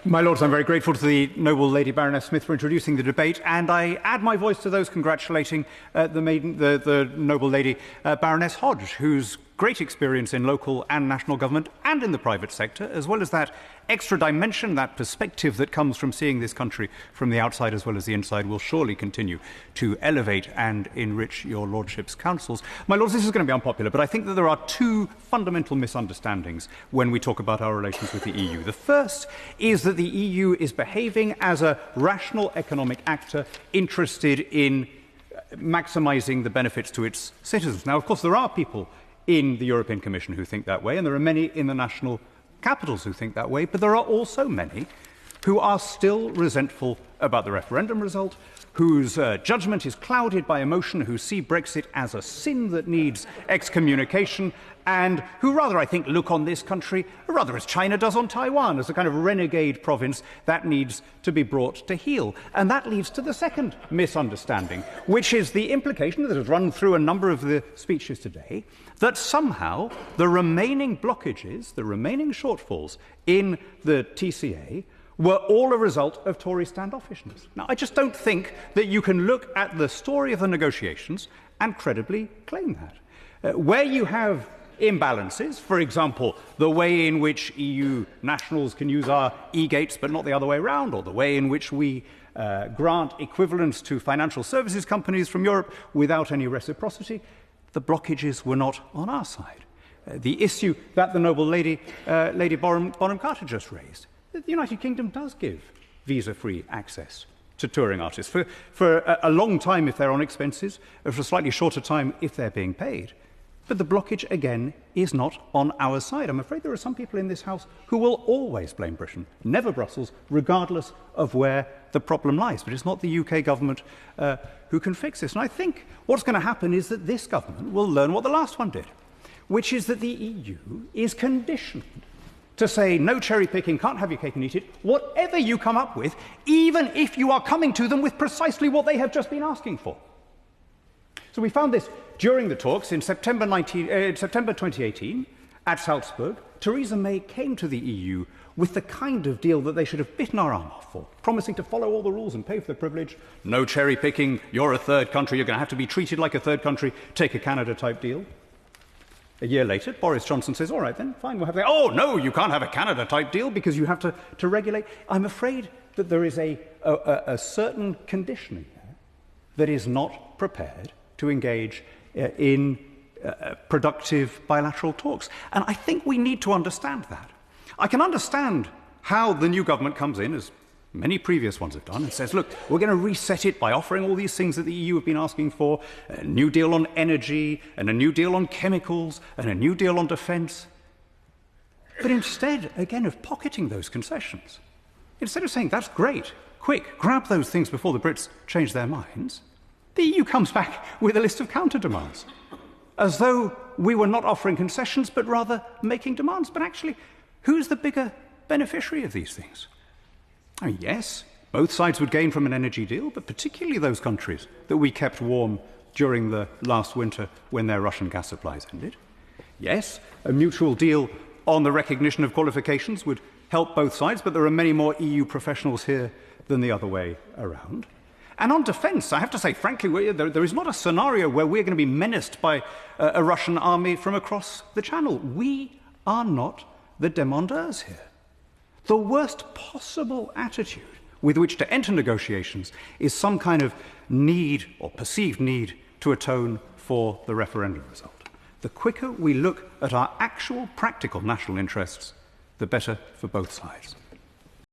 My Lords, I'm very grateful to the noble Lady Baroness Smith for introducing the debate, and I add my voice to those congratulating the noble Lady Baroness Hodge, whose great experience in local and national government and in the private sector, as well as that extra dimension, that perspective that comes from seeing this country from the outside as well as the inside, will surely continue to elevate and enrich your Lordship's counsels. My Lords, this is going to be unpopular, but I think that there are two fundamental misunderstandings when we talk about our relations with the EU. The first is that the EU is behaving as a rational economic actor interested in maximising the benefits to its citizens. Now, of course, there are people in the European Commission who think that way, and there are many in the national capitals who think that way, but there are also many who are still resentful about the referendum result, whose judgment is clouded by emotion, who see Brexit as a sin that needs excommunication, and who rather, I think, look on this country, rather as China does on Taiwan, as a kind of renegade province that needs to be brought to heel. And that leads to the second misunderstanding, which is the implication that has run through a number of the speeches today, that somehow the remaining blockages, the remaining shortfalls in the TCA were all a result of Tory standoffishness. Now, I just don't think that you can look at the story of the negotiations and credibly claim that. Where you have imbalances, for example, the way in which EU nationals can use our e-gates but not the other way around, or the way in which we grant equivalence to financial services companies from Europe without any reciprocity, the blockages were not on our side. The issue that the noble Lady Bonham Carter just raised, the United Kingdom does give visa-free access to touring artists for a long time if they're on expenses, or for a slightly shorter time if they're being paid. But the blockage, again, is not on our side. I'm afraid there are some people in this House who will always blame Britain, never Brussels, regardless of where the problem lies. But it's not the UK government who can fix this. And I think what's going to happen is that this government will learn what the last one did, which is that the EU is conditioned to say no cherry picking, can't have your cake and eat it, whatever you come up with, even if you are coming to them with precisely what they have just been asking for. So we found this during the talks in September 2018 at Salzburg. Theresa May came to the EU with the kind of deal that they should have bitten our arm off for, promising to follow all the rules and pay for the privilege, no cherry picking, you're a third country, you're going to have to be treated like a third country, take a Canada type deal. A year later, Boris Johnson says, all right then, fine, we'll have that. Oh, no, you can't have a Canada-type deal because you have to regulate. I'm afraid that there is a certain conditioning there that is not prepared to engage in productive bilateral talks. And I think we need to understand that. I can understand how the new government comes in, as many previous ones have done, and says, look, we're going to reset it by offering all these things that the EU have been asking for, a new deal on energy, and a new deal on chemicals, and a new deal on defence. But instead, again, of pocketing those concessions, instead of saying, that's great, quick, grab those things before the Brits change their minds, the EU comes back with a list of counter-demands, as though we were not offering concessions, but rather making demands. But actually, who's the bigger beneficiary of these things? Oh, yes, both sides would gain from an energy deal, but particularly those countries that we kept warm during the last winter when their Russian gas supplies ended. Yes, a mutual deal on the recognition of qualifications would help both sides, but there are many more EU professionals here than the other way around. And on defence, I have to say, frankly, there is not a scenario where we're going to be menaced by a Russian army from across the Channel. We are not the demandeurs here. The worst possible attitude with which to enter negotiations is some kind of need or perceived need to atone for the referendum result. The quicker we look at our actual practical national interests, the better for both sides.